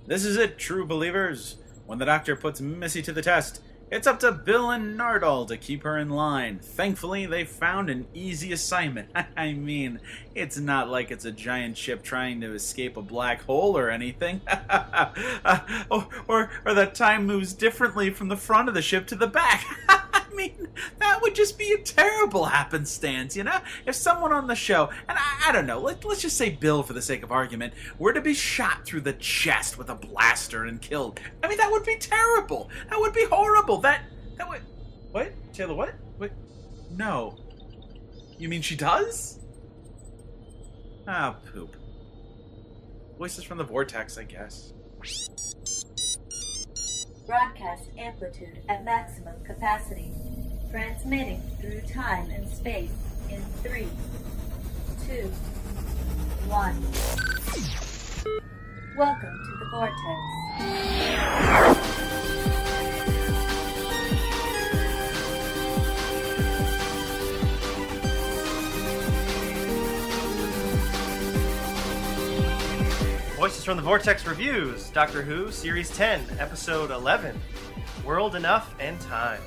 This is it, true believers. When the Doctor puts Missy to the test, it's up to Bill and Nardole to keep her in line. Thankfully, they found an easy assignment. I mean, it's not like it's a giant ship trying to escape a black hole or anything. or that time moves differently from the front of the ship to the back. I mean, that would just be a terrible happenstance, you know? If someone on the show, and I don't know, let's just say Bill for the sake of argument, were to be shot through the chest with a blaster and killed. I mean, that would be terrible. That would be horrible. That would... What? Taylor, what? What? No. You mean she does? Ah, poop. Voices from the Vortex, I guess. Broadcast amplitude at maximum capacity. Transmitting through time and space in 3, 2, 1. Welcome to the Vortex. Voices from the Vortex Reviews, Doctor Who, Series 10, Episode 11, World Enough and Time.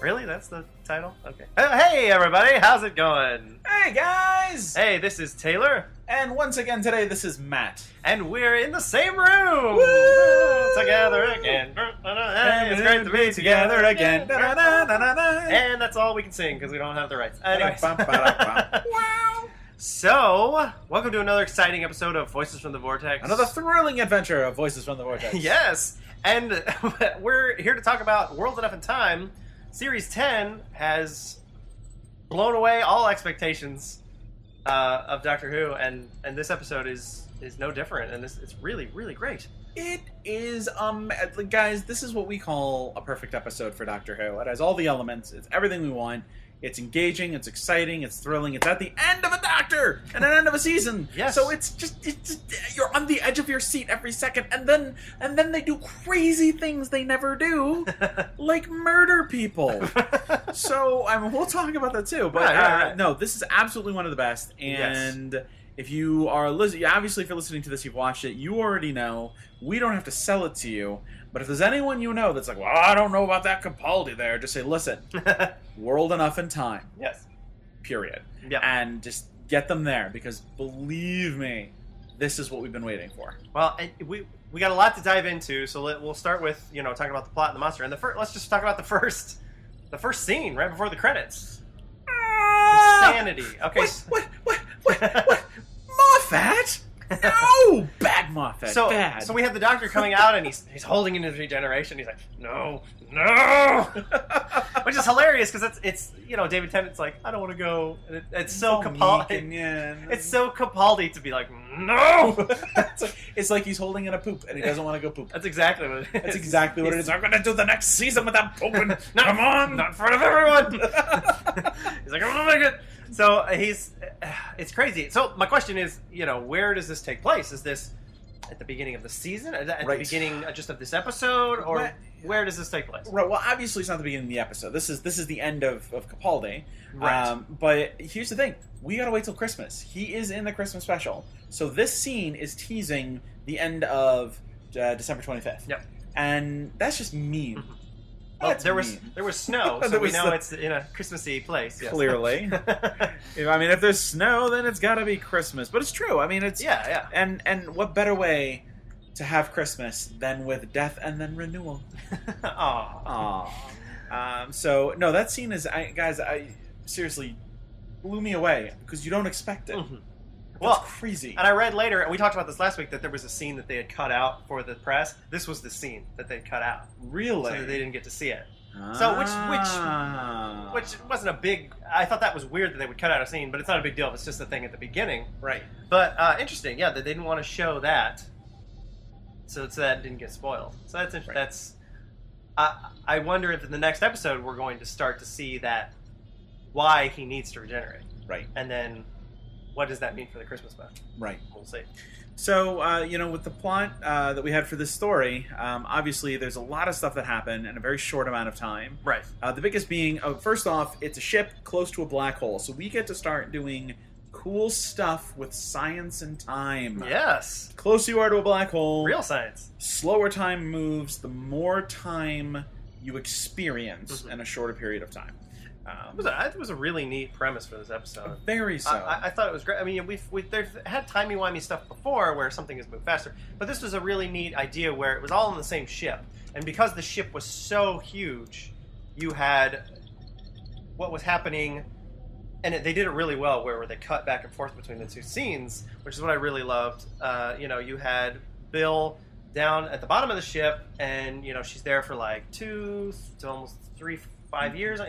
Really? That's the title? Okay. Hey, everybody! How's it going? Hey, guys! Hey, this is Taylor. And once again today, this is Matt. And we're in the same room! Woo! Together again. Hey, it's great to be together again. And that's all we can sing, because we don't have the rights. Anyways. Wow! So, welcome to another exciting episode of Voices from the Vortex. Another thrilling adventure of Voices from the Vortex. Yes! And we're here to talk about World Enough and Time. Series 10 has blown away all expectations of Doctor Who, and this episode is no different, and it's really, really great. It is, guys, this is what we call a perfect episode for Doctor Who. It has all the elements, it's everything we want. It's engaging, it's exciting, it's thrilling, it's at the end of a Doctor and an end of a season. Yes. So it's just you're on the edge of your seat every second, and then they do crazy things they never do, like murder people. So we'll talk about that too. But right. No, this is absolutely one of the best. And yes. If you are listening, obviously if you're listening to this, you've watched it, you already know. We don't have to sell it to you. But if there's anyone you know that's like, well, I don't know about that Capaldi there, just say, listen, World Enough and Time. Yes. Period. Yeah. And just get them there, because believe me, this is what we've been waiting for. Well, we got a lot to dive into, so we'll start with, talking about the plot and the monster. And let's just talk about the first scene right before the credits. Insanity. Okay. What? Moffat? No! Bad Moffat. Bad. So we have the Doctor coming out, and he's holding in his regeneration. He's like, no. Which is hilarious, because it's David Tennant's like, I don't want to go. And it's so Capaldi. It's so Capaldi to be like, no. It's like he's holding in a poop, and he doesn't want to go poop. That's exactly what it is. That's exactly what it is. I'm going to do the next season without pooping. Come on. Not in front of everyone. He's like, I'm going to make it. So it's crazy. So my question is, where does this take place? Is this at the beginning of the season? At the beginning just of this episode? Or where does this take place? Right. Well, obviously it's not the beginning of the episode. This is the end of Capaldi. Right. But here's the thing. We got to wait till Christmas. He is in the Christmas special. So this scene is teasing the end of December 25th. Yep. And that's just mean. Mm-hmm. Well, there was snow, so we know it's in a Christmassy place. Yes. Clearly. If there's snow, then it's got to be Christmas. But it's true. It's yeah. And what better way to have Christmas than with death and then renewal? Aww. So no, that scene is, guys, seriously blew me away, because you don't expect it. Mm-hmm. Well, crazy. And I read later, and we talked about this last week, that there was a scene that they had cut out for the press. This was the scene that they cut out. Really? So they didn't get to see it. So which wasn't a big. I thought that was weird that they would cut out a scene, but it's not a big deal if it's just a thing at the beginning. Right. But interesting, yeah, that they didn't want to show that, so that didn't get spoiled. So that's interesting. Right. That's. I wonder if in the next episode we're going to start to see that why he needs to regenerate. Right. And then, what does that mean for the Christmas special? Right. We'll see. So, with the plot that we had for this story, obviously there's a lot of stuff that happened in a very short amount of time. Right. The biggest being, first off, it's a ship close to a black hole. So we get to start doing cool stuff with science and time. Yes. The closer you are to a black hole, Real science. slower time moves, the more time you experience Mm-hmm. in a shorter period of time. It was a really neat premise for this episode. Very so. I thought it was great. I mean, we've had timey-wimey stuff before where something has moved faster, but this was a really neat idea where it was all on the same ship. And because the ship was so huge, you had what was happening, and they did it really well where they cut back and forth between the two scenes, which is what I really loved. You had Bill down at the bottom of the ship, and, she's there for like 2 to almost 5 years,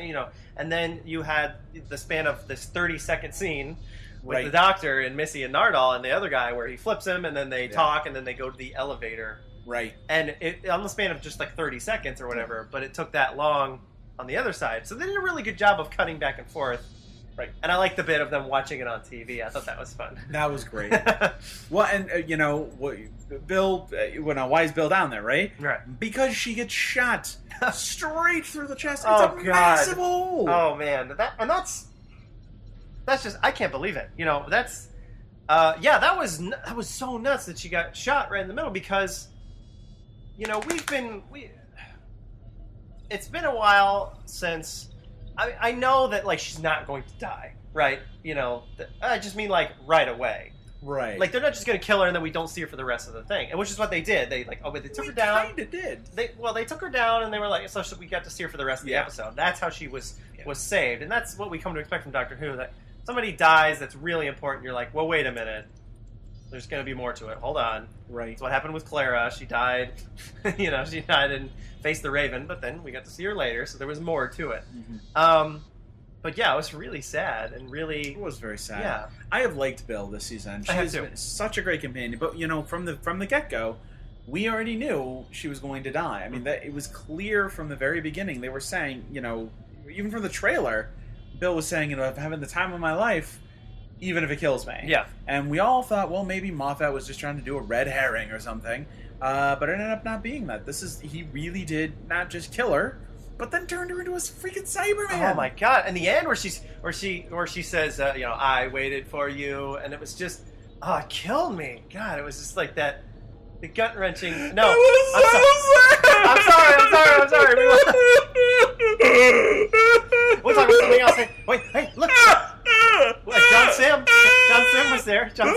and then you had the span of this 30-second scene with the doctor and Missy and Nardal and the other guy where he flips him, and then they talk, and then they go to the elevator. Right. And it on the span of just like 30 seconds or whatever, but it took that long on the other side. So they did a really good job of cutting back and forth. Right. And I liked the bit of them watching it on TV. I thought that was fun. That was great. Well, and, Bill, why is Bill down there, right? Right. Because she gets shot straight through the chest. It's Oh, a God. massive hole. Oh, man. That's just, I can't believe it. That's, that was so nuts that she got shot right in the middle because, it's been a while since, I know that, like, she's not going to die, right? I just mean, like, right away. Right. Like, they're not just going to kill her and then we don't see her for the rest of the thing. And which is what they did. They, they took her down. They kind of did. They took her down and they were like, so we got to see her for the rest of the episode. That's how she was saved. And that's what we come to expect from Doctor Who, that somebody dies that's really important. You're like, well, wait a minute. There's going to be more to it. Hold on. Right. That's what happened with Clara. She died, she died and faced the Raven, but then we got to see her later, so there was more to it. Mm-hmm. But yeah, it was really sad and really... It was very sad. Yeah. I have liked Bill this season. She has been such a great companion. But, from the get-go, we already knew she was going to die. I mean, that it was clear from the very beginning. They were saying, even from the trailer, Bill was saying, I'm having the time of my life, even if it kills me. Yeah. And we all thought, well, maybe Moffat was just trying to do a red herring or something. But it ended up not being that. He really did not just kill her, but then turned her into a freaking Cyberman. Oh my God! And the end where she says, I waited for you, and it was just, it killed me. God, it was just like that, the gut wrenching. No, I'm sorry. We'll talk about something else. Hey, look. John Sim was there. John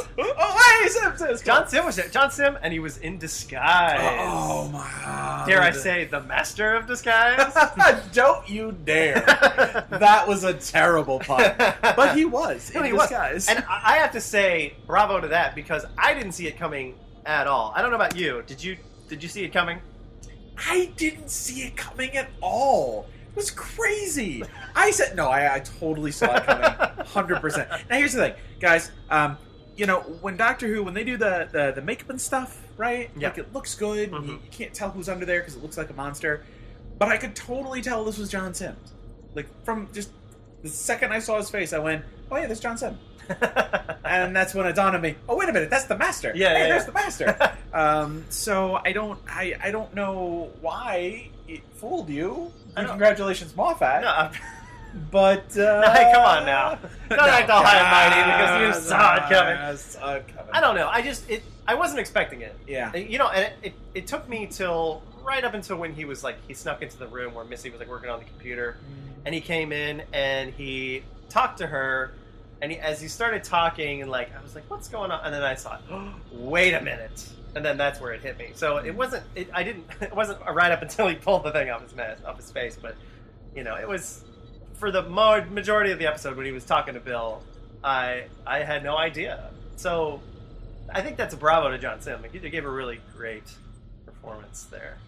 Sim was there. John Sim, and he was in disguise. Oh my God. Dare I say, the master of disguise? Don't you dare. That was a terrible pun. But he was in disguise. And I have to say, bravo to that, because I didn't see it coming at all. I don't know about you. Did you see it coming? I didn't see it coming at all. It was crazy. I said, no, I totally saw it coming. 100%. Now, here's the thing, guys. When Doctor Who, when they do the makeup and stuff, right? Yeah. Like, it looks good. Mm-hmm. You can't tell who's under there because it looks like a monster. But I could totally tell this was John Sims. Like, from just the second I saw his face, I went, oh, yeah, that's John Sims. And that's when it dawned on me, oh, wait a minute, that's the Master. There's the Master. So I don't know why it fooled you. Congratulations, Moffat. No, but hey, come on now. Don't act all high and mighty because you saw it coming. I don't know. I wasn't expecting it. Yeah. And it took me till right up until when he snuck into the room where Missy was working on the computer, and he came in and he talked to her, and as he started talking and I was like, what's going on? And then I saw, wait a minute. And then that's where it hit me. So it wasn't right up until he pulled the thing off his face, but it was for the majority of the episode when he was talking to Bill, I had no idea. So I think that's a bravo to John Sim. He gave a really great performance there.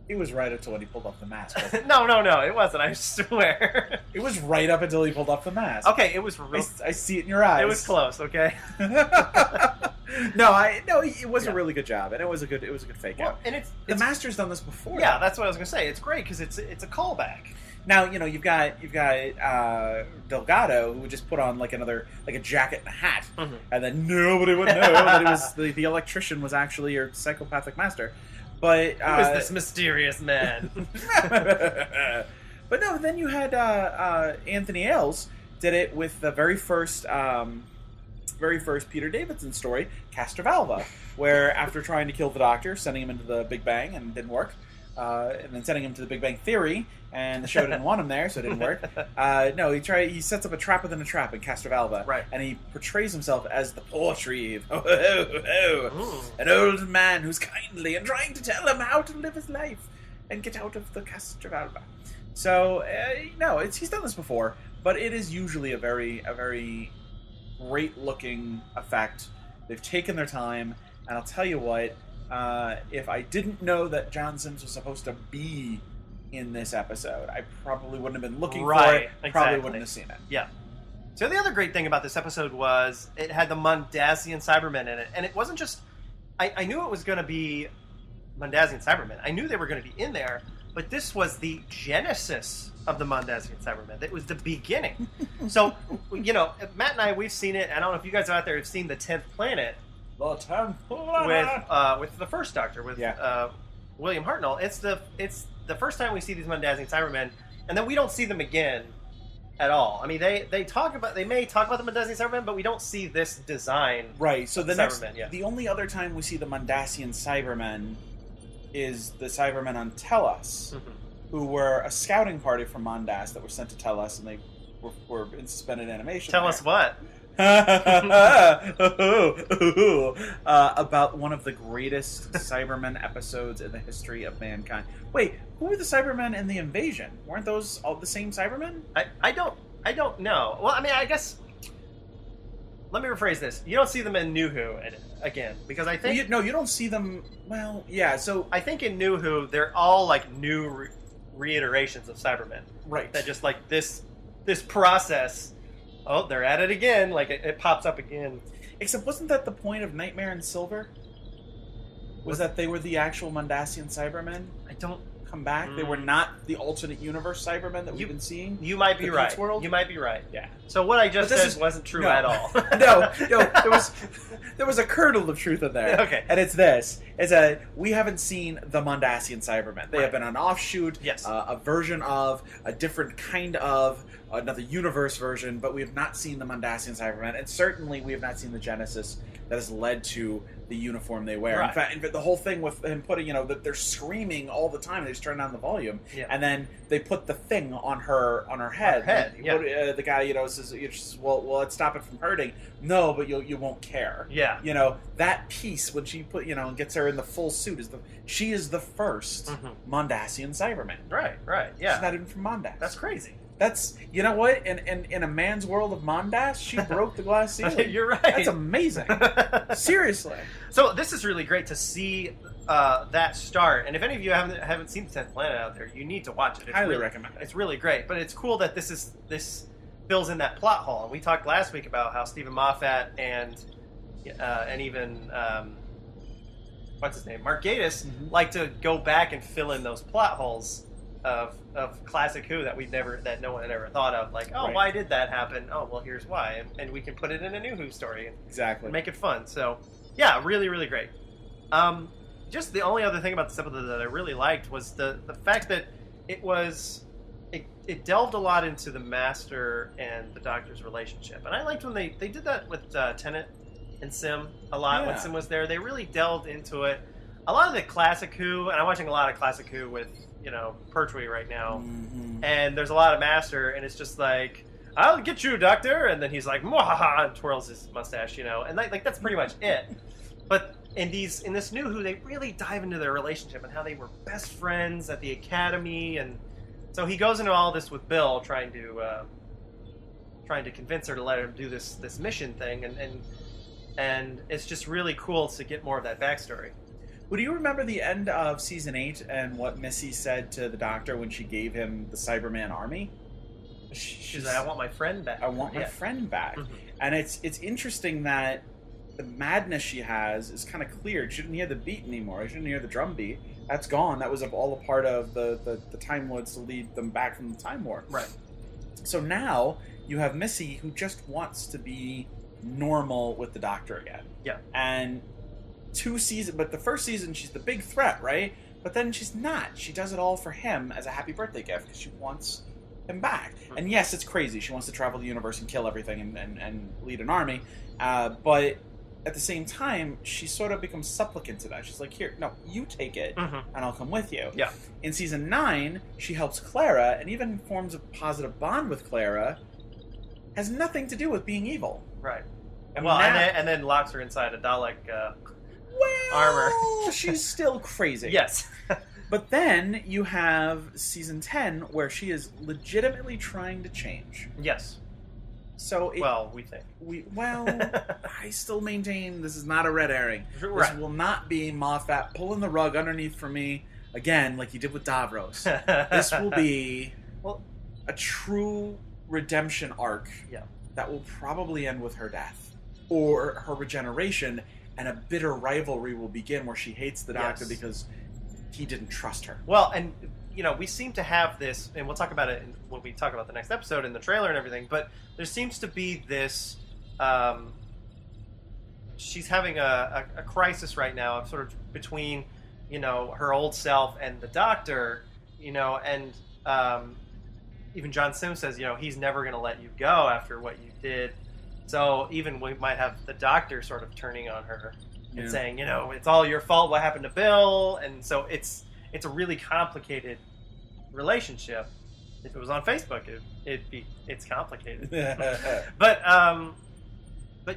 It was right up until when he pulled off the mask. No, it wasn't. I swear. It was right up until he pulled off the mask. Okay, it was. I see it in your eyes. It was close. Okay. No, it was a really good job, and it was a good fake out. And the Master's done this before. Yeah, that's what I was gonna say. It's great because it's a callback. Now you've got Delgado, who would just put on a jacket and a hat, and then nobody would know that it was the electrician was actually your psychopathic master. But who is this mysterious man? But no, then you had Anthony Ailes did it with the very first very first Peter Davidson story, Castrovalva, where after trying to kill the Doctor, sending him into the Big Bang and it didn't work, and then sending him to the Big Bang Theory, and the show didn't want him there, so it didn't work. No, he sets up a trap within a trap in Castrovalva, right? And he portrays himself as the Portreeve, an old man who's kindly and trying to tell him how to live his life and get out of the Castrovalva. So no, he's done this before, but it is usually a very great looking effect. They've taken their time, and I'll tell you what. If I didn't know that John Sims was supposed to be in this episode, I probably wouldn't have been looking for it. Exactly. Probably wouldn't have seen it. Yeah. So the other great thing about this episode was it had the Mondasian Cybermen in it. And it wasn't just... I knew it was going to be Mondasian Cybermen. I knew they were going to be in there. But this was the genesis of the Mondasian Cybermen. It was the beginning. So, Matt and I, we've seen it. I don't know if you guys out there have seen the 10th Planet. The 10th Planet. With the first Doctor, with William Hartnell. It's the first time we see these Mondasian Cybermen, and then we don't see them again at all. I mean, they may talk about the Mondasian Cybermen, but we don't see this design. Right. So the only other time we see the Mondasian Cybermen is the Cybermen on Tellus, who were a scouting party from Mondas that were sent to Tellus, and they were in suspended animation. Tell us what. About one of the greatest Cybermen episodes in the history of mankind. Wait, who were the Cybermen in the Invasion? Weren't those all the same Cybermen? I don't know. Well, I mean, I guess. Let me rephrase this. You don't see them in New Who again, because I think you don't see them. Well, yeah. So I think in New Who they're all like new reiterations of Cybermen, right? That just like this process. Oh, they're at it again. Like, it pops up again. Except, wasn't that the point of Nightmare and Silver? Was that they were the actual Mondasian Cybermen? I don't... Come back? They were not the alternate universe Cybermen that we've been seeing? You might be right. World? You might be right. Yeah. So what I just said wasn't true at all. No, there was a kernel of truth in there. Okay. And it's this. It's that we haven't seen the Mondasian Cybermen. They have been an offshoot, yes. A version of, a different kind of, another universe version, but we have not seen the Mondasian Cybermen, and certainly we have not seen the genesis that has led to the uniform they wear. Right. In fact, the whole thing with him putting, that they're screaming all the time, they just turn down the volume, and then they put the thing on her head. The guy, says, well, let's stop it from hurting. No, but you won't care. Yeah. That piece when she and gets her in the full suit she is the first Mondasian Cyberman. Right. Yeah. She's not even from Mondas. That's crazy. That's, what? In a man's world of Mondas, she broke the glass ceiling. You're right. That's amazing. Seriously. So this is really great to see that start. And if any of you haven't seen the 10th Planet out there, you need to watch it. Highly recommend it. It's really great. But it's cool that this fills in that plot hole. And we talked last week about how Stephen Moffat and even what's his name, Mark Gatiss, like to go back and fill in those plot holes of classic Who that no one had ever thought of. Like, why did that happen? Oh, well, here's why, and we can put it in a new Who story and make it fun. So, yeah, really, really great. Just the only other thing about this episode that I really liked was the fact that it delved a lot into the Master and the Doctor's relationship, and I liked when they did that with Tennant and Sim a lot. When Sim was there, they really delved into it. A lot of the classic Who, and I'm watching a lot of classic Who with Pertwee right now, and there's a lot of Master, and it's just like, I'll get you, Doctor, and then he's like, mwahaha, and twirls his mustache, and that's pretty much it. But in this new Who, they really dive into their relationship and how they were best friends at the academy, and so he goes into all this with Bill, trying to convince her to let him do this mission thing, and it's just really cool to get more of that backstory. Well, do you remember the end of Season 8 and what Missy said to the Doctor when she gave him the Cyberman army? She's like, I want my friend back. I want my friend back. And it's interesting that the madness she has is kind of cleared. She didn't hear the beat anymore. She didn't hear the drum beat. That's gone. That was all a part of the Time Lords to lead them back from the Time War. Right. So now you have Missy who just wants to be normal with the Doctor again. Yeah. And but the first season she's the big threat, right? But then she's not. She does it all for him as a happy birthday gift because she wants him back. And yes, it's crazy. She wants to travel the universe and kill everything and lead an army. But at the same time, she sort of becomes supplicant to that. She's like, here, no, you take it, and I'll come with you. Yeah. In season 9, she helps Clara, and even forms a positive bond with Clara. Has nothing to do with being evil. Right. And Well, now, and then locks her inside a Dalek well, armor. She's still crazy. Yes. But then you have season 10, where she is legitimately trying to change. Yes. So Well, we think. I still maintain this is not a red herring. Right. This will not be Moffat pulling the rug underneath for me again, like he did with Davros. This will be a true redemption arc. Yeah. That will probably end with her death or her regeneration, and a bitter rivalry will begin where she hates the Doctor because he didn't trust her. Well, and we seem to have this, and we'll talk about it when we talk about the next episode in the trailer and everything, but there seems to be this, she's having a crisis right now, sort of between, her old self and the Doctor, and even John Sims says, he's never going to let you go after what you did. So even we might have the Doctor sort of turning on her and saying, it's all your fault what happened to Bill. And so it's a really complicated relationship. If it was on Facebook, it's complicated. But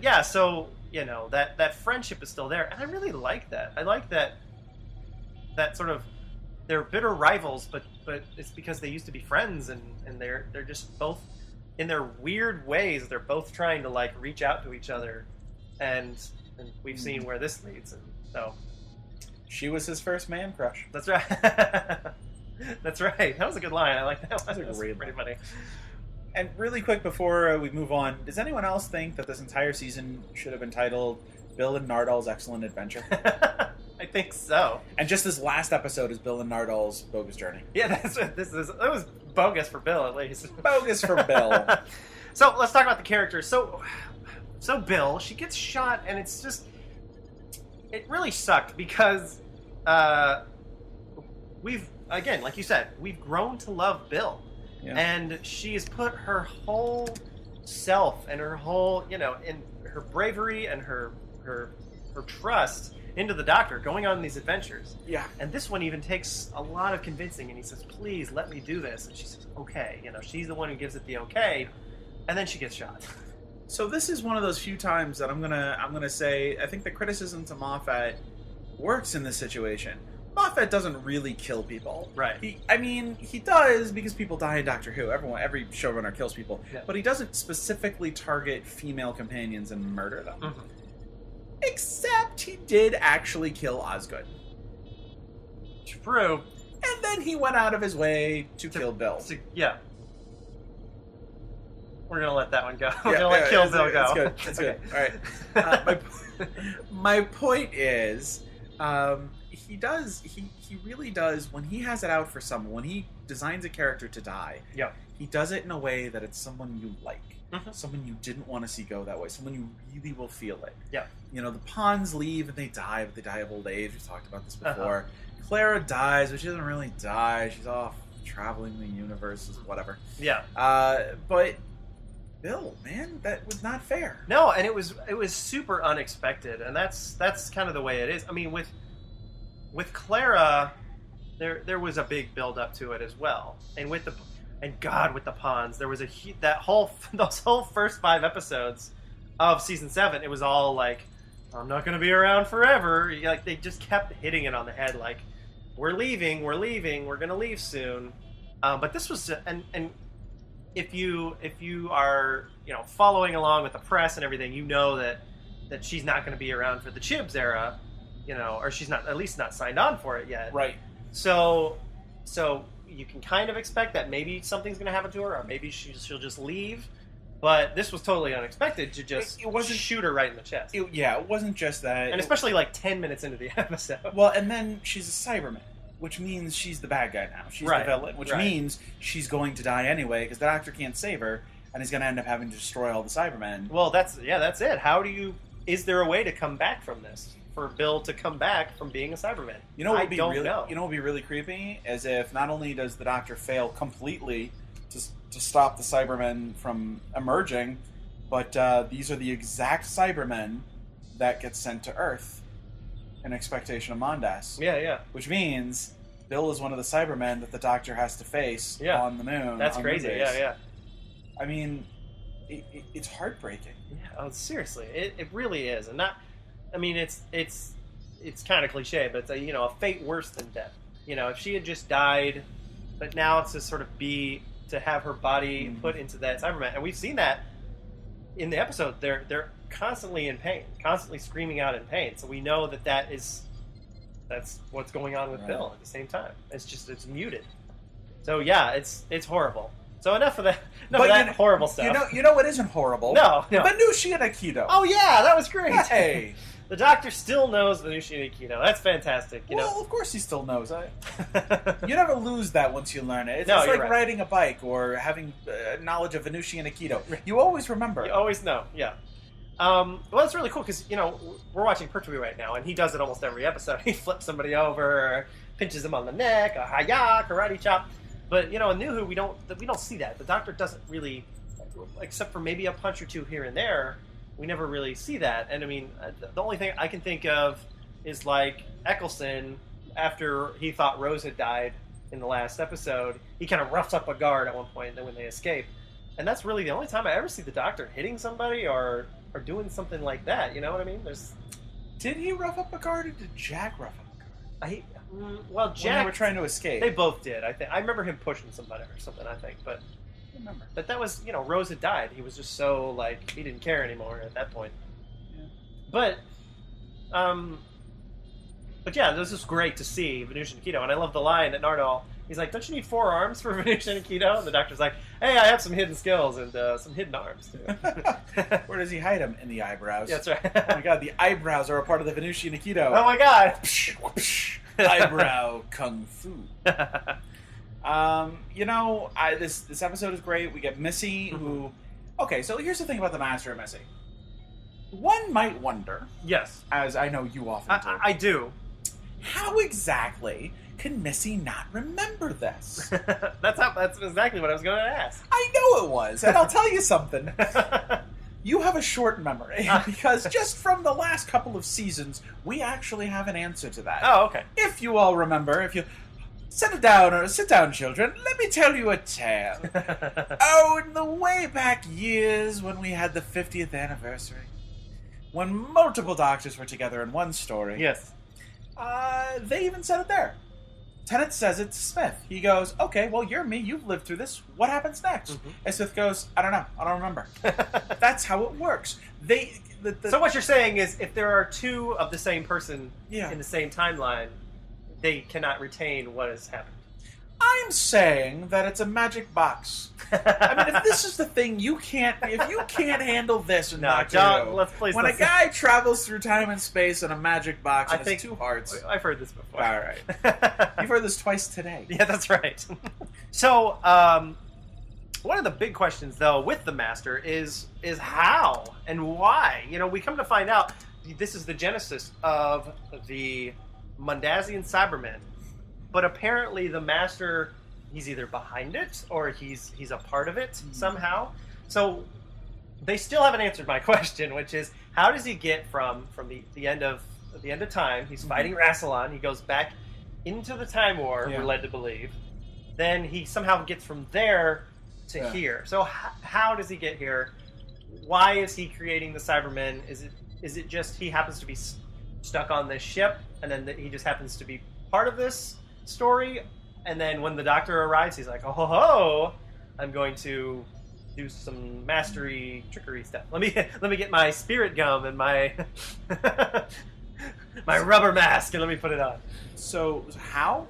yeah, so that friendship is still there, and I really like that. I like that sort of, they're bitter rivals, but it's because they used to be friends, and they're just both in their weird ways. They're both trying to like reach out to each other, and we've seen where this leads. And so she was his first man crush. That's right. That's right. That was a good line. I like that one. That was pretty funny. And really quick before we move on, does anyone else think that this entire season should have been titled Bill and Nardal's Excellent Adventure? I think so. And just this last episode is Bill and Nardal's Bogus Journey. Yeah, that's what this is. It was bogus for Bill, at least. Bogus for Bill. So let's talk about the characters. So Bill, she gets shot, and it's just, it really sucked because we've, again, like you said, we've grown to love Bill. Yeah. And she has put her whole self and her whole, in her bravery and her trust into the Doctor, going on these adventures. Yeah. And this one even takes a lot of convincing, and he says, please, let me do this. And she says, okay. She's the one who gives it the okay, and then she gets shot. So this is one of those few times that I'm gonna say I think the criticism to Moffat works in this situation. Moffat doesn't really kill people. Right. He does because people die in Doctor Who. Every showrunner kills people. Yeah. But he doesn't specifically target female companions and murder them. Mm-hmm. Except he did actually kill Osgood. True. And then he went out of his way to kill Bill. Yeah. We're going to let that one go. We're going to let Kill Bill go. It's good. It's okay. Good. All right. My point is, he really does, when he has it out for someone, when he designs a character to die, he does it in a way that it's someone you like. Mm-hmm. Someone you didn't want to see go that way. Someone you really will feel it. Yeah. The pawns leave and they die, but they die of old age. We've talked about this before. Clara dies, but she doesn't really die. She's off traveling the universe, whatever. Yeah. But Bill, man, that was not fair. No, and it was super unexpected, and that's kind of the way it is. I mean, with Clara, there was a big build up to it as well, and with the pawns, there was those whole first 5 episodes of season 7. It was all like, I'm not going to be around forever. Like, they just kept hitting it on the head, like, we're leaving, we're going to leave soon. But this was, and if you are following along with the press and everything, that she's not going to be around for the Chibs era, or she's not, at least not signed on for it yet. Right. So you can kind of expect that maybe something's going to happen to her, or maybe she'll just leave. But this was totally unexpected to just it wasn't, shoot her right in the chest. It wasn't just that. And especially like 10 minutes into the episode. Well, and then she's a Cyberman, which means she's the bad guy now. She's the villain, which means she's going to die anyway because the Doctor can't save her, and he's going to end up having to destroy all the Cybermen. Well, that's it. Is there a way to come back from this? For Bill to come back from being a Cyberman? What would be really creepy is if not only does the Doctor fail completely to stop the Cybermen from emerging, but these are the exact Cybermen that get sent to Earth in expectation of Mondas. Yeah. Which means Bill is one of the Cybermen that the Doctor has to face on the moon. That's crazy. Yeah. I mean, it's heartbreaking. Yeah. Oh, seriously, it really is, and not. I mean, it's kind of cliche, but it's a fate worse than death. If she had just died, but now it's to sort of to have her body put into that Cyberman, and we've seen that in the episode. They're constantly in pain, constantly screaming out in pain. So we know that's what's going on with Bill at the same time. It's muted. So yeah, it's horrible. So enough of that. Horrible stuff. You know what isn't horrible? No. Venushi and Aikido. Oh yeah, that was great. Hey. The Doctor still knows Venushi and Aikido. That's fantastic. Well, of course he still knows. You never lose that once you learn it. It's No, like you're right. riding a bike or having knowledge of Venushi and Aikido. You always remember. You always know, yeah. Well, it's really cool because, we're watching Pertwee right now, and he does it almost every episode. He flips somebody over, or pinches them on the neck, a hi-ya, karate chop. But, in New Who, we don't see that. The Doctor doesn't really, except for maybe a punch or two here and there, we never really see that. And I mean, the only thing I can think of is like Eccleston, after he thought Rose had died in the last episode, he kind of roughs up a guard at one point when they escape. And that's really the only time I ever see the Doctor hitting somebody or doing something like that. You know what I mean? Did he rough up a guard, or did Jack rough up a guard? Well, Jack... When they were trying to escape. They both did, I think. I remember him pushing somebody or something, I think, but... Remember. But that was, Rose had died. He was just so, he didn't care anymore at that point. Yeah. But yeah, this is great to see Venusian and Aikido. And I love the line that Nardole, he's like, don't you need 4 arms for Venusian and Aikido? And the Doctor's like, hey, I have some hidden skills and some hidden arms, too. Where does he hide them? In the eyebrows. That's right. Oh my god, the eyebrows are a part of the Venusian Aikido. Oh my god. Eyebrow kung fu. This episode is great. We get Missy, who... Okay, so here's the thing about the Master and Missy. One might wonder, Yes. as I know you often do, I do. how exactly can Missy not remember this? That's exactly what I was going to ask. I know it was, and I'll tell you something. You have a short memory, because just from the last couple of seasons, we actually have an answer to that. Oh, okay. If you all remember, sit down, children. Let me tell you a tale. In the way back years when we had the 50th anniversary, when multiple Doctors were together in one story. Yes. They even said it there. Tennant says it to Smith. He goes, okay, well, you're me. You've lived through this. What happens next? And Smith goes, I don't know. I don't remember. That's how it works. So what you're saying is if there are 2 of the same person Yeah. in the same timeline, they cannot retain what has happened. I'm saying that it's a magic box. I mean, if this is the thing, if you can't handle this in Doctor Who, when a guy travels through time and space in a magic box and has 2 hearts... I've heard this before. All right. You've heard this twice today. Yeah, that's right. So, one of the big questions, though, with the Master is how and why. We come to find out this is the genesis of the Mondasian Cybermen. But apparently the Master, he's either behind it or he's a part of it somehow. So they still haven't answered my question, which is how does he get from the end of time? He's fighting Rassilon. He goes back into the Time War. We're led to believe. Then he somehow gets from there to here. So how does he get here? Why is he creating the Cybermen? Is it just he happens to be stuck on this ship, and then he just happens to be part of this story, and then when the Doctor arrives, he's like, oh ho ho, I'm going to do some mastery trickery stuff. Let me get my spirit gum and my my rubber mask, and let me put it on. So how?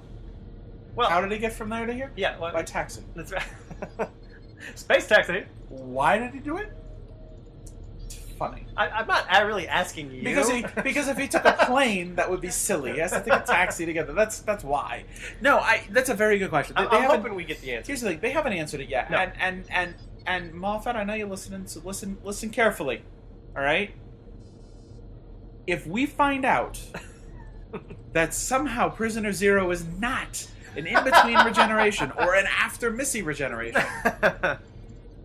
Well, how did he get from there to here? Yeah, by taxi. That's right. Space taxi. Why did he do it? Funny. I'm not really asking you. Because if he took a plane, that would be silly. He has to take a taxi together. That's why. No, that's a very good question. I'm hoping we get the answer. Here's the thing: they haven't answered it yet. No. And Moffat, I know you're listening, so listen carefully. All right. If we find out that somehow Prisoner Zero is not an in-between regeneration, or an after Missy regeneration,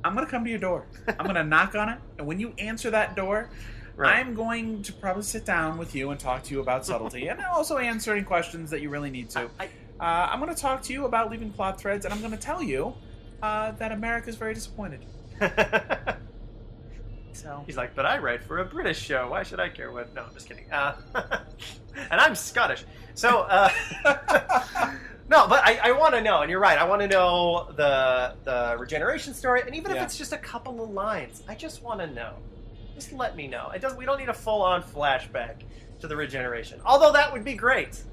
I'm going to come to your door. I'm going to knock on it, and when you answer that door, right. I'm going to probably sit down with you and talk to you about subtlety, and also answering questions that you really need to. I'm going to talk to you about leaving plot threads, and I'm going to tell you that America's very disappointed. So he's like, but I write for a British show. Why should I care what? No, I'm just kidding. And I'm Scottish. So, no, but I want to know, and you're right. I want to know the regeneration story, and even if it's just a couple of lines, I just want to know. Just let me know. We don't need a full-on flashback to the regeneration. Although that would be great.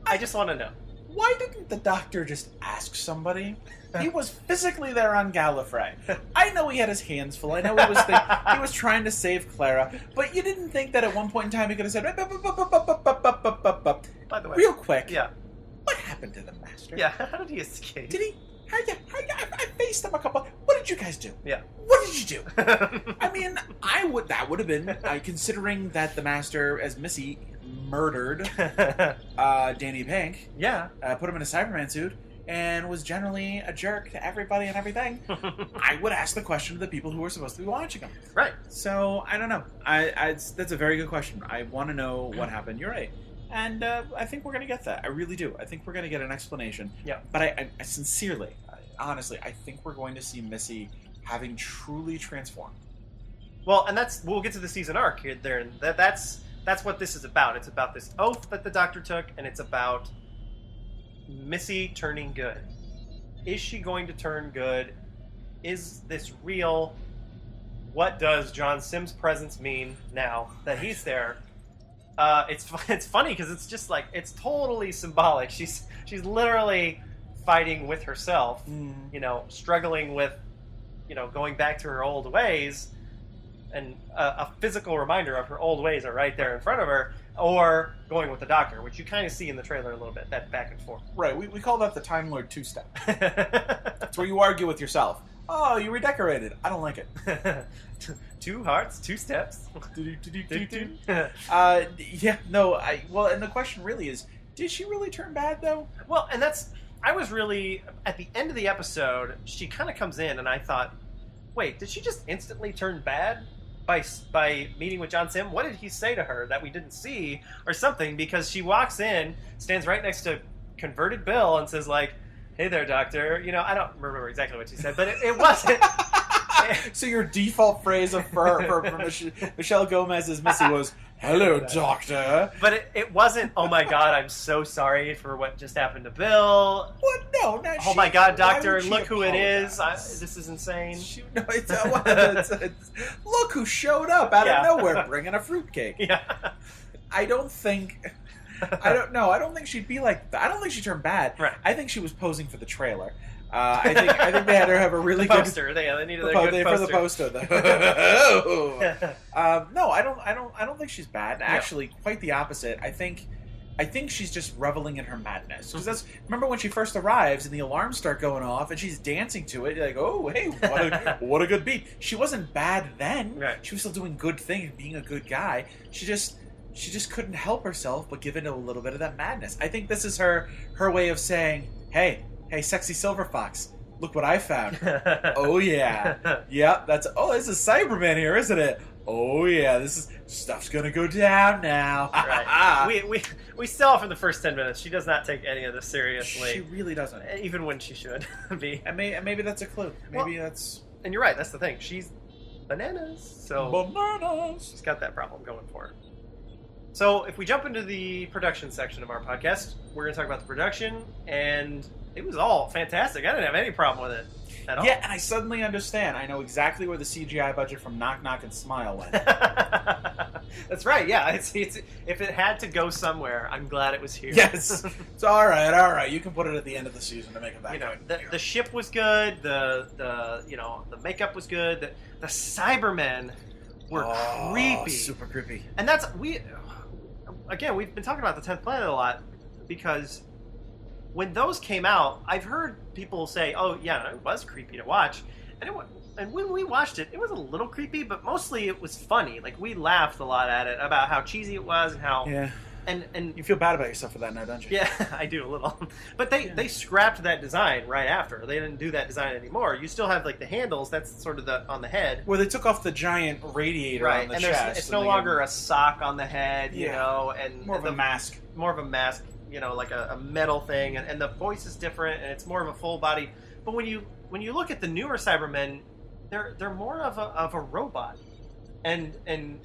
I just want to know. Why didn't the Doctor just ask somebody? He was physically there on Gallifrey. I know he had his hands full. I know he was trying to save Clara. But you didn't think that at one point in time he could have said, by the way, real quick, yeah. What happened to the Master? Yeah, how did he escape? Did he? I faced him a couple. What did you guys do? Yeah. What did you do? I mean, that would have been, considering that the Master, as Missy, murdered Danny Pink. Yeah. Put him in a Cyberman suit. And was generally a jerk to everybody and everything. I would ask the question to the people who were supposed to be watching him. Right. So, I don't know. That's a very good question. I want to know what happened. You're right. And I think we're going to get that. I really do. I think we're going to get an explanation. Yeah. But I sincerely, honestly, I think we're going to see Missy having truly transformed. Well, and we'll get to the season arc here. There, and that's what this is about. It's about this oath that the Doctor took, and it's about Missy turning good. Is she going to turn good? Is this real? What does John Sims' presence mean now that he's there? It's funny because it's just like, it's totally symbolic. She's literally fighting with herself, struggling with, going back to her old ways, and a physical reminder of her old ways are right there in front of her. Or going with the Doctor, which you kind of see in the trailer a little bit, that back and forth. Right, we call that the Time Lord two-step. It's where you argue with yourself. Oh, you redecorated. I don't like it. 2 hearts, 2 steps. Well, and the question really is, did she really turn bad, though? Well, and I was really, at the end of the episode, she kind of comes in, and I thought, wait, did she just instantly turn bad? By meeting with John Sim? What did he say to her that we didn't see or something? Because she walks in, stands right next to converted Bill and says like, hey there, Doctor. I don't remember exactly what she said, but it wasn't. So your default phrase for Michelle Gomez's Missy was, hello, Doctor. But it wasn't, oh my God, I'm so sorry for what just happened to Bill. What? No. Oh my God, Doctor, look who it is. This is insane. Look who showed up out of nowhere bringing a fruitcake. Yeah. I don't think she'd be like that. I don't think she turned bad. Right. I think she was posing for the trailer. I think they had her have a really good poster. They needed a good poster. For the poster. No, I don't think she's bad. Actually, quite the opposite. I think she's just reveling in her madness. Because remember when she first arrives and the alarms start going off and she's dancing to it. You're like, oh, hey, what a good beat. She wasn't bad then. Right. She was still doing good things, being a good guy. She just couldn't help herself but give into a little bit of that madness. I think this is her way of saying, hey, sexy silver fox, look what I found. Oh yeah. Yeah, this is Cyberman here, isn't it? Oh yeah, stuff's gonna go down now. Right. We saw for the first 10 minutes she does not take any of this seriously. She really doesn't. Even when she should be. And maybe that's a clue. That's... And you're right, that's the thing. She's bananas. So bananas. She's got that problem going for her. So if we jump into the production section of our podcast, we're going to talk about the production, and it was all fantastic. I didn't have any problem with it at all. Yeah, and I suddenly understand. I know exactly where the CGI budget from Knock Knock and Smile went. That's right, yeah. It's if it had to go somewhere, I'm glad it was here. Yes. It's all right. You can put it at the end of the season to make it back. The ship was good, the makeup was good, the Cybermen were creepy. Super creepy. And we've been talking about the 10th Planet a lot, because when those came out, I've heard people say, oh, yeah, it was creepy to watch. And when we watched it was a little creepy, but mostly it was funny. Like, we laughed a lot at it, about how cheesy it was and how... Yeah. and You feel bad about yourself for that now, don't you? yeah, I do a little. But they scrapped that design right after. They didn't do that design anymore. You still have like the handles. That's sort of on the head. Where they took off the giant radiator Right, on the and chest. it's no longer a sock on the head, you know, and more of a mask. More of a mask, you know, like a metal thing, and the voice is different, and it's more of a full body. But when you look at the newer Cybermen, they're more of a robot, and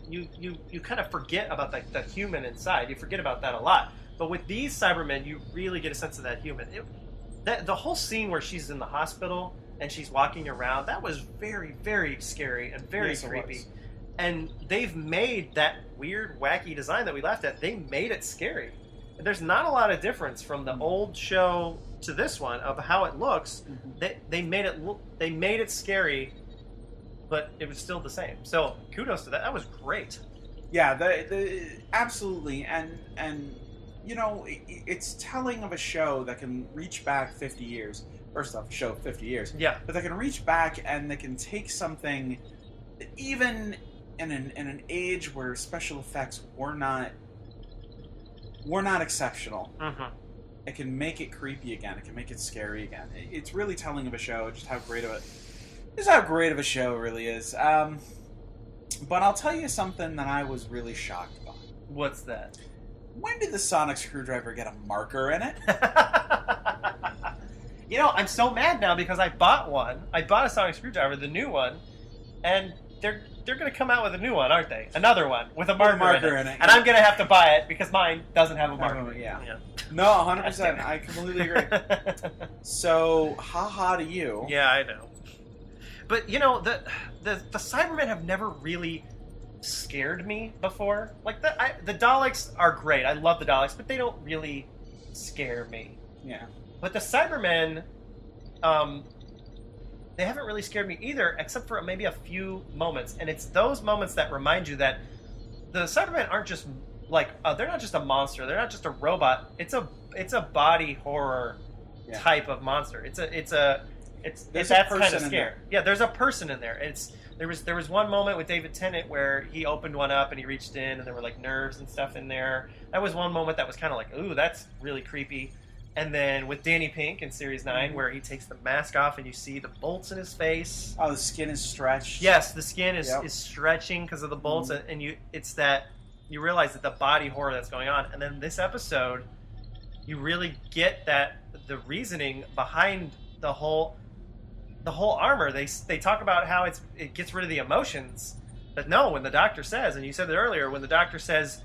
you kind of forget about the human inside. You forget about that a lot. But with these Cybermen, you really get a sense of that human. The whole scene where she's in the hospital and she's walking around, that was very, very scary and very creepy. And they've made that weird, wacky design that we laughed at. They made it scary. There's not a lot of difference from the old show to this one of how it looks. They made it scary, but it was still the same. So kudos to that. That was great. Yeah, absolutely, and you know, it's telling of a show that can reach back 50 years. First off, show 50 years. Yeah, but they can reach back and they can take something, even in an age where special effects were not exceptional. It can make it creepy again. It can make it scary again. It's really telling of a show, just how great of a show it really is. But I'll tell you something that I was really shocked by. What's that? When did the sonic screwdriver get a marker in it? You know, I'm so mad now because I bought one. I bought a sonic screwdriver, the new one, and they're going to come out with a new one, aren't they? Another one with a marker in it. And I'm going to have to buy it because mine doesn't have a marker. Yeah. No, 100%. I completely agree. So, ha-ha to you. Yeah, I know. But, you know, the Cybermen have never really scared me before. Like, the Daleks are great. I love the Daleks, but they don't really scare me. Yeah. But the Cybermen, they haven't really scared me either, except for maybe a few moments. And it's those moments that remind you that the Cybermen aren't just like they're not just a monster. They're not just a robot. It's a body horror type of monster. It's that's kind of scary. Yeah, there's a person in there. There was one moment with David Tennant where he opened one up and he reached in and there were like nerves and stuff in there. That was one moment that was kind of like, ooh, that's really creepy. And then with Danny Pink in Series 9, where he takes the mask off and you see the bolts in his face. Oh, the skin is stretched. Yes, the skin is stretching because of the bolts, and you realize that the body horror that's going on. And then this episode, you really get the reasoning behind the whole armor. They talk about how it gets rid of the emotions, but no, when the doctor says, and you said it earlier, when the doctor says,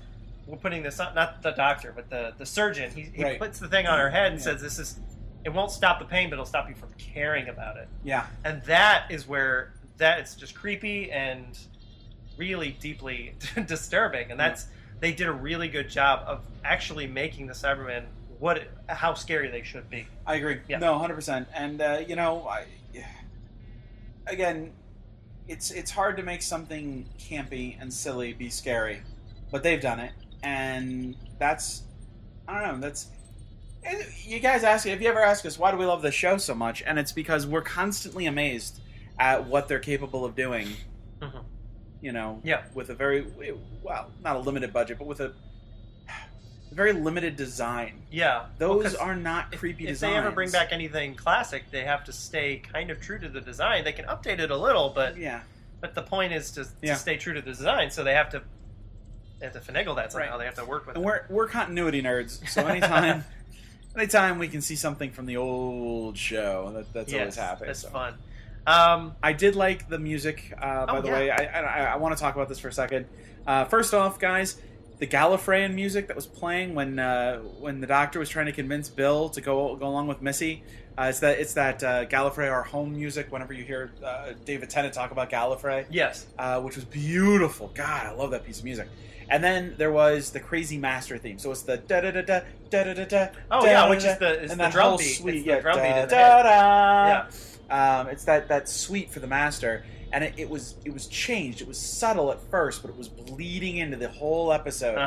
we're putting this on, not the doctor, but the surgeon, he puts the thing on her head and says, it won't stop the pain, but it'll stop you from caring about it. Yeah. And that is where it's just creepy and really deeply disturbing. And they did a really good job of actually making the Cybermen how scary they should be. I agree. Yeah. No, 100%. And, you know, again, it's hard to make something campy and silly be scary, but they've done it. And that's, I don't know, you guys if you ever ask us, why do we love the show so much? And it's because we're constantly amazed at what they're capable of doing, you know, with a very, not a limited budget, but with a very limited design. Yeah. Those are not creepy designs. If they ever bring back anything classic, they have to stay kind of true to the design. They can update it a little, but the point is to stay true to the design, so they have to finagle that somehow. They have to work with it. We're continuity nerds, so anytime we can see something from the old show, that's always happy. That's fun. I did like the music, by the way. I want to talk about this for a second. First off, guys, the Gallifreyan music that was playing when the Doctor was trying to convince Bill to go along with Missy. It's that Gallifrey Our Home music. Whenever you hear David Tennant talk about Gallifrey, which was beautiful. God, I love that piece of music. And then there was the Crazy Master theme. So it's the da da da da da da da da. Oh yeah, which is the drum beat. Suite, the drum beat in the head. Yeah. It's that suite for the Master, and it was changed. It was subtle at first, but it was bleeding into the whole episode.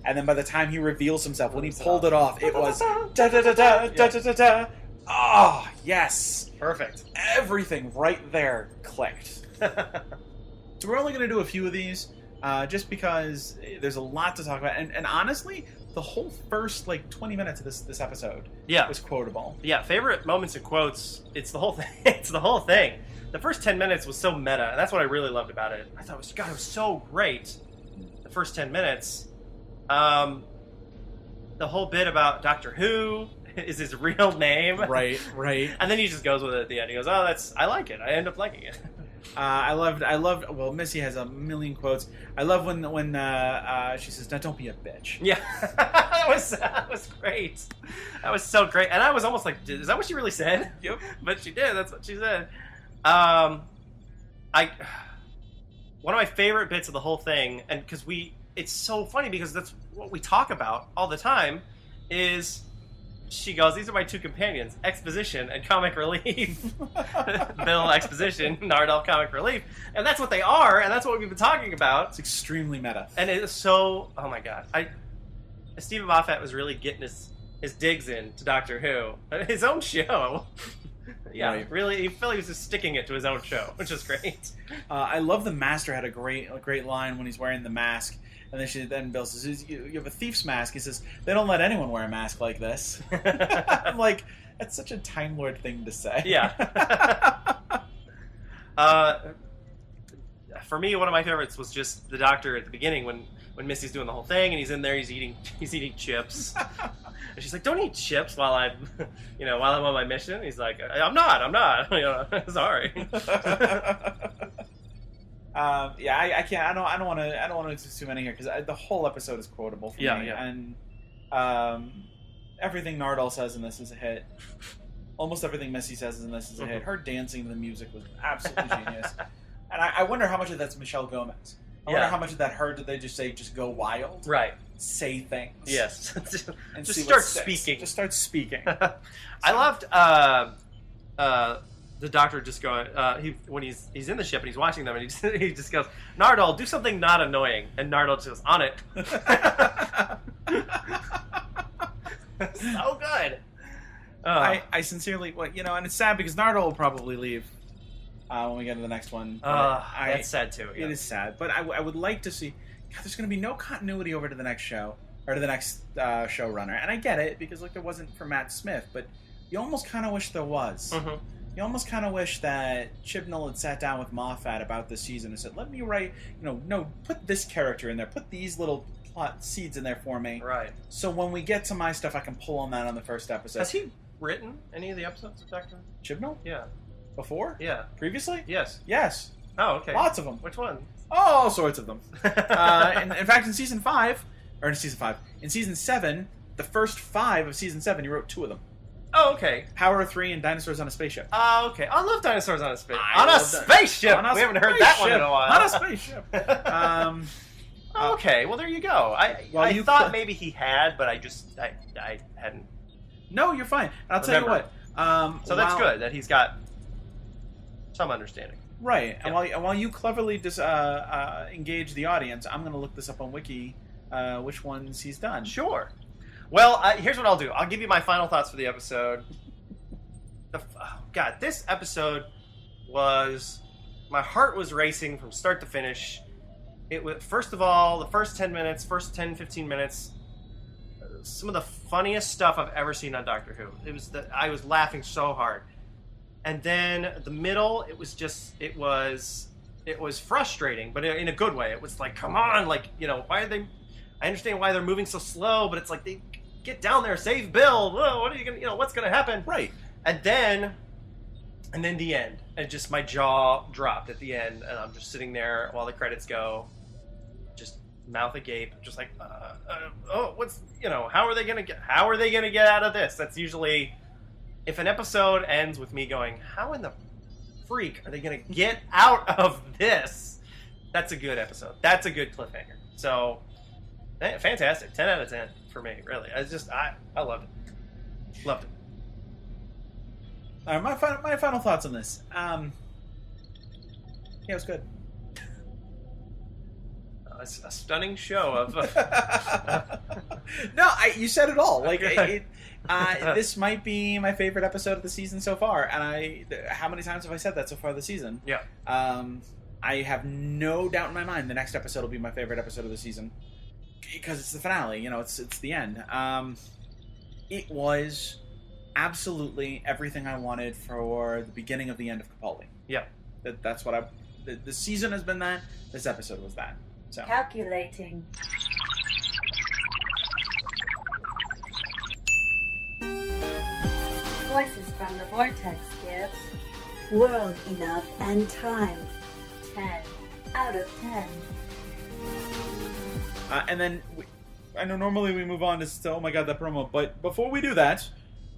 And then by the time he reveals himself, when he pulled it off, it was da da da da da da da da. Oh yes, perfect. Everything right there clicked. So we're only going to do a few of these. Just because there's a lot to talk about. And honestly, the whole first like 20 minutes of this episode Yeah. was quotable. Yeah, favorite moments and quotes. It's the whole thing. It's the whole thing. The first 10 minutes was so meta, and that's what I really loved about it. I thought it was so great. The first 10 minutes. The whole bit about Doctor Who is his real name. Right. And then he just goes with it at the end. He goes, "Oh, I like it. I end up liking it." I loved. Well, Missy has a million quotes. I love when she says, "Now don't be a bitch." Yeah, that was great. That was so great, and I was almost like, "Is that what she really said?" Yep. But she did. That's what she said. One of my favorite bits of the whole thing, and because it's so funny because that's what we talk about all the time, is she goes, "These are my two companions, exposition and comic relief." Bill exposition, Nardole comic relief, and that's what they are, and that's what we've been talking about. It's extremely meta, And it is so. Oh my god, Stephen Moffat was really getting his digs in to Doctor Who, his own show. Yeah, Right. really, he felt he was just sticking it to his own show, which is great. I love the Master had a great line when he's wearing the mask, and then Bill says, "You have a thief's mask." He says, "They don't let anyone wear a mask like this." I'm like, that's such a Time Lord thing to say. Yeah. For me, one of my favorites was just the Doctor at the beginning when Missy's doing the whole thing, and he's in there, he's eating chips. And she's like, "Don't eat chips while I'm on my mission." He's like, I'm not. Sorry. I can't. I don't want to do too many here because the whole episode is quotable for me. Yeah. And everything Nardole says in this is a hit. Almost everything Missy says in this is a hit. Her dancing to the music was absolutely genius. And I wonder how much of that's Michelle Gomez. I wonder how much of that her did they just say, "Just go wild"? Right. Say things. Yes. And Just see start what sticks. speaking. Just start speaking. I loved the Doctor just going when he's in the ship and he's watching them, and he just goes, "Nardole, do something not annoying," and Nardole just goes, "On it." So good. I sincerely, and it's sad because Nardole will probably leave when we get to the next one. That's sad too. Yeah. It is sad, but I would like to see. God, there's going to be no continuity over to the next show or to the next showrunner, and I get it because there wasn't for Matt Smith, but you almost kind of wish there was. Mm-hmm. You almost kind of wish that Chibnall had sat down with Moffat about this season and said, "Let me write, put this character in there, put these little plot seeds in there for me, Right. so when we get to my stuff, I can pull on that on the first episode." Has he written any of the episodes of Doctor? Chibnall? Yeah. Before? Yeah. Previously? Yes. Yes. Oh, okay. Lots of them. Which one? All sorts of them. In fact, in season 7, the first 5 of season 7, you wrote 2 of them. Oh, okay. Power of 3 and Dinosaurs on a Spaceship. Oh, okay. I love dinosaurs on a spaceship. I On a love spaceship. On a We haven't heard that one in a while. On a spaceship. Okay. Well, there you go. I thought maybe he had, but I hadn't. No, you're fine. I'll tell you what. So that's good that he's got some understanding. Right. Yeah. And while you cleverly engage the audience, I'm going to look this up on Wiki, which ones he's done. Sure. Well, here's what I'll do. I'll give you my final thoughts for the episode. God, this episode was... My heart was racing from start to finish. It was, first of all, the first 10 minutes, first 10, 15 minutes, some of the funniest stuff I've ever seen on Doctor Who. I was laughing so hard. And then the middle, it was frustrating, but in a good way. It was like, come on, why are they... I understand why they're moving so slow, but it's like, they get down there, save Bill. Whoa, what are you gonna, what's gonna happen? Right. And then the end, and just my jaw dropped at the end, and I'm just sitting there while the credits go, just mouth agape, just like, what's, how are they gonna get out of this? That's usually, if an episode ends with me going, how in the freak are they gonna get out of this? That's a good episode. That's a good cliffhanger. So, fantastic. 10 out of 10 for me, really. I loved it. Loved it. All right, my final thoughts on this. Yeah, it was good. A stunning show of... No, you said it all. This might be my favorite episode of the season so far. And how many times have I said that so far this season? Yeah. I have no doubt in my mind the next episode will be my favorite episode of the season. because it's the finale. You know, it's the end. It was absolutely everything I wanted for the beginning of the end of Capaldi. Yeah. That's what the season has been that. This episode was that. So. Calculating. Voices from the Vortex give world enough and time. 10 out of 10. And then, I know normally we move on to oh my god, that promo, but before we do that,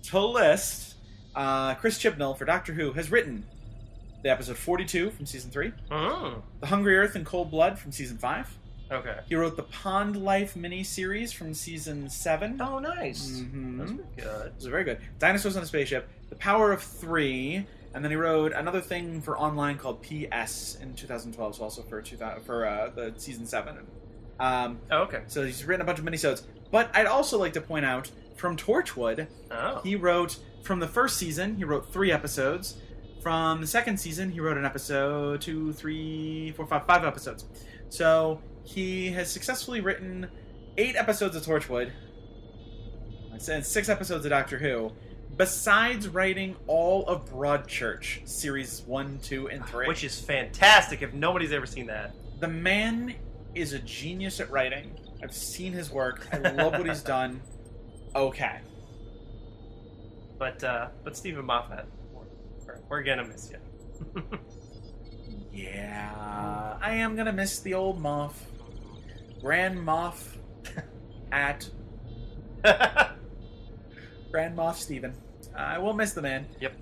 to list, Chris Chibnall for Doctor Who has written the episode 42 from Season 3, The Hungry Earth and Cold Blood from Season 5. Okay. He wrote the Pond Life mini-series from Season 7. Oh, nice. Mm-hmm. That's pretty good. Those are very good. Dinosaurs on a Spaceship, The Power of 3, and then he wrote another thing for online called PS in 2012, so also for the Season 7. Okay. So he's written a bunch of minisodes. But I'd also like to point out, from Torchwood, he wrote, from the first season, he wrote 3 episodes. From the second season, he wrote an episode, 2, 3, 4, 5 episodes. So he has successfully written 8 episodes of Torchwood, and 6 episodes of Doctor Who, besides writing all of Broadchurch, series 1, 2, and 3. Which is fantastic if nobody's ever seen that. The man is a genius at writing. I've seen his work. I love what he's done. Okay. But Stephen Moffat, we're gonna miss you. Yeah, I am gonna miss the old Moff. Grand Moff at Grand Moff Steven. I will miss the man. Yep.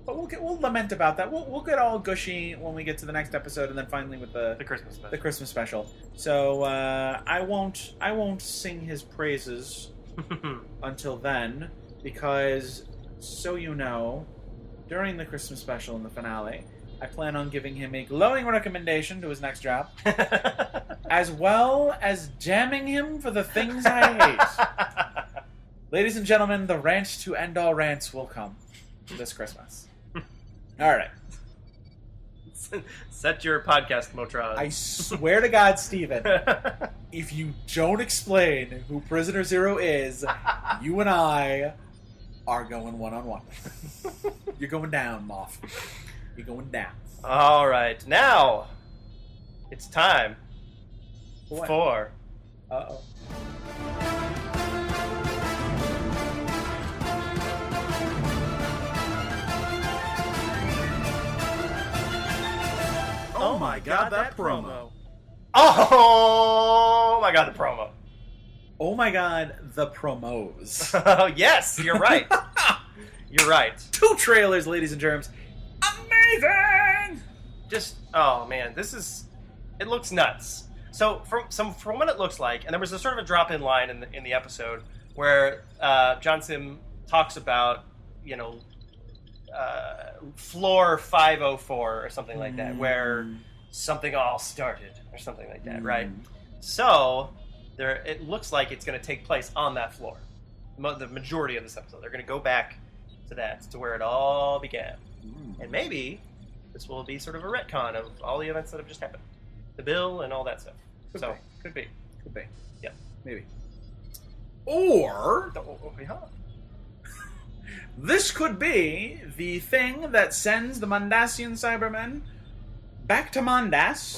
But we'll lament about that. We'll get all gushy when we get to the next episode, and then finally with the Christmas special. The Christmas special. So I won't sing his praises until then, because so you know, during the Christmas special and the finale, I plan on giving him a glowing recommendation to his next job, as well as damning him for the things I hate. Ladies and gentlemen, the rant to end all rants will come this Christmas. All right. Set your podcast, Motron. I swear to God, Steven, if you don't explain who Prisoner Zero is, you and I are going one-on-one. You're going down, Moff. You're going down. All right. Now, it's time for... Uh-oh. Oh my god, that promo. Oh my god, the promo. Oh my god, the promos. Yes, you're right. You're right. 2 trailers, ladies and germs. Amazing! Just, oh man, it looks nuts. So from what it looks like, and there was a sort of a drop-in line in the episode where John Sim talks about, you know, floor 504 or something like that, where something all started or something like that, right? So it looks like it's going to take place on that floor. The majority of this episode, they're going to go back to that, to where it all began, and maybe this will be sort of a retcon of all the events that have just happened, the bill and all that stuff. Could be, yeah, maybe. Or yeah. This could be the thing that sends the Mondasian Cybermen back to Mondas,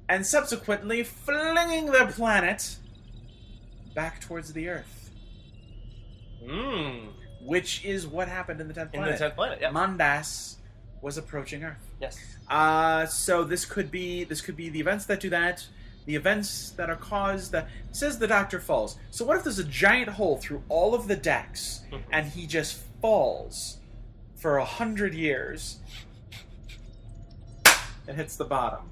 and subsequently flinging their planet back towards the Earth. Which is what happened in the 10th planet. In the 10th planet, yeah. Mondas was approaching Earth. Yes. So this could be the events that do that, the events that are caused. It says the Doctor falls. So what if there's a giant hole through all of the decks, and he just falls for 100 years and hits the bottom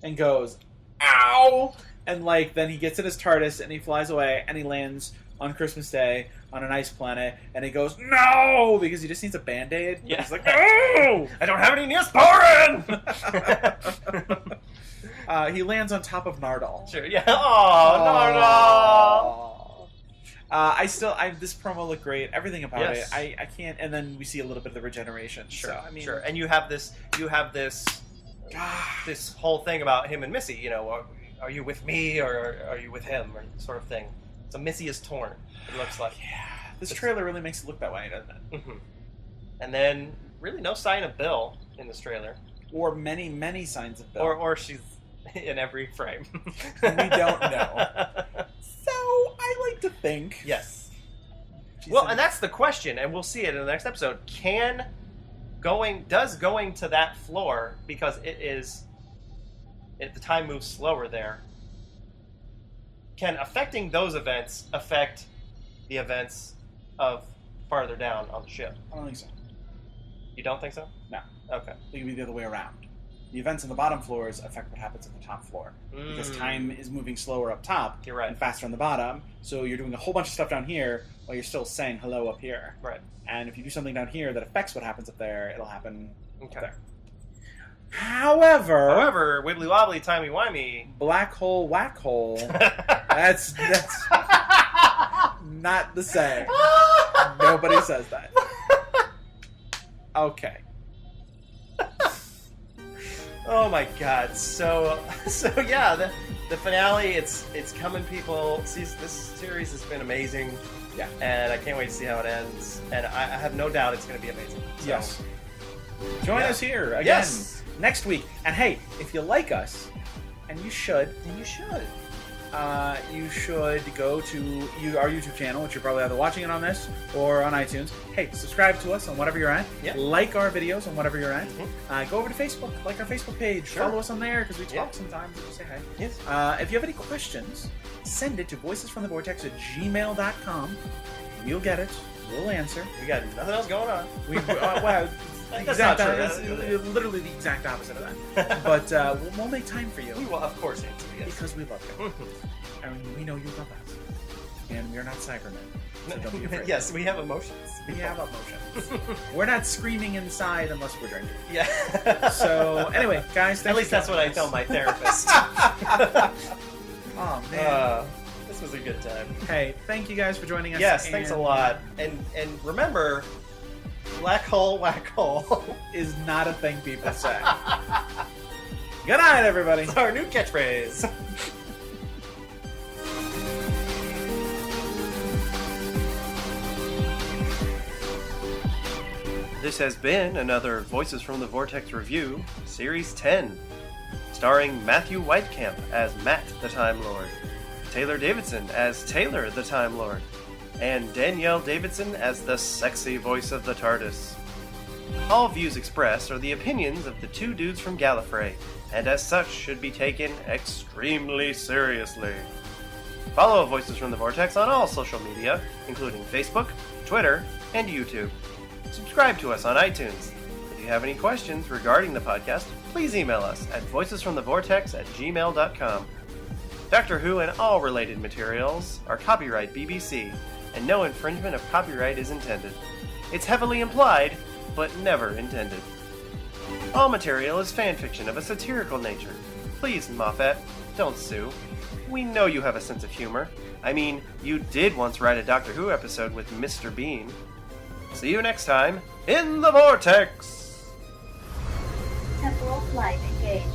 and goes, ow! And then he gets in his TARDIS and he flies away and he lands on Christmas Day on an ice planet, and he goes, no! Because he just needs a Band-Aid. Yeah. He's like, no! I don't have any Neosporin! He lands on top of Nardal. Sure, yeah. Oh, Nardal! This promo looked great. Everything about Yes. it. I can't, and then we see a little bit of the regeneration. Sure, So, I mean, sure. And you have this whole thing about him and Missy, you know, are you with me or are you with him, or sort of thing. So Missy is torn. It looks like. Yeah, this trailer really makes it look that way, doesn't it? Mm-hmm. And then really no sign of Bill in this trailer, Or many signs of Bill. or she's in every frame. We don't know. So I like to think. Yes. She's Well, in- and that's the question, and we'll see it in the next episode. Does going to that floor, because the time moves slower there, can affecting those events affect the events of farther down on the ship? I don't think so. You don't think so? No. Okay. It could be the other way around. The events on the bottom floors affect what happens at the top floor. Because time is moving slower up top You're right. and faster on the bottom. So you're doing a whole bunch of stuff down here while you're still saying hello up here. Right. And if you do something down here that affects what happens up there, it'll happen Okay. up there. However, Wibbly wobbly, timey wimey. black hole, whack hole, that's not the same. Nobody says that. Okay. Oh my god! So yeah, the finale. It's coming, people. This series has been amazing. Yeah. And I can't wait to see how it ends. And I have no doubt it's going to be amazing. So, Yes. Join us here again Yes. next week. And hey, if you like us, and you should, then you should. You should go to our YouTube channel, which you're probably either watching it on this or on iTunes. Hey, subscribe to us on whatever you're at. Yeah. Like our videos on whatever you're at. Mhm. Go over to Facebook, like our Facebook page. Sure. Follow us on there because we talk Yeah. sometimes and we say hi. Yes. If you have any questions, send it to voicesfromthevortex@gmail.com. We'll get it. We'll answer. We got nothing else going on. Wow. That's not true. It's literally the exact opposite of that. But we'll make time for you We will, of course, answer. Yes. because we love you. And we know you love us. And we're not Cybermen. So don't be afraid. Yes, we have emotions. We have emotions. We're not screaming inside unless we're drinking. Yeah. So, anyway, guys, At thanks least for that's what I joining tell us. my therapist. Oh, man. This was a good time. Hey, thank you guys for joining us. Yes, thanks a and, lot. And remember, black hole, whack hole. Is not a thing people say. Good night, everybody. It's our new catchphrase. This has been another Voices from the Vortex review, Series 10, starring Matthew Whitecamp as Matt the Time Lord, Taylor Davidson as Taylor the Time Lord, and Danielle Davidson as the sexy voice of the TARDIS. All views expressed are the opinions of the two dudes from Gallifrey, and as such should be taken extremely seriously. Follow Voices from the Vortex on all social media, including Facebook, Twitter, and YouTube. Subscribe to us on iTunes. If you have any questions regarding the podcast, please email us at voicesfromthevortex@gmail.com. Doctor Who and all related materials are copyright BBC, and no infringement of copyright is intended. It's heavily implied, but never intended. All material is fanfiction of a satirical nature. Please, Moffat, don't sue. We know you have a sense of humor. I mean, you did once write a Doctor Who episode with Mr. Bean. See you next time in the Vortex! Temporal flight engaged.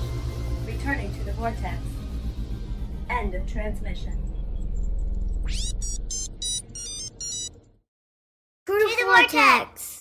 Returning to the vortex. End of transmission. To the vortex!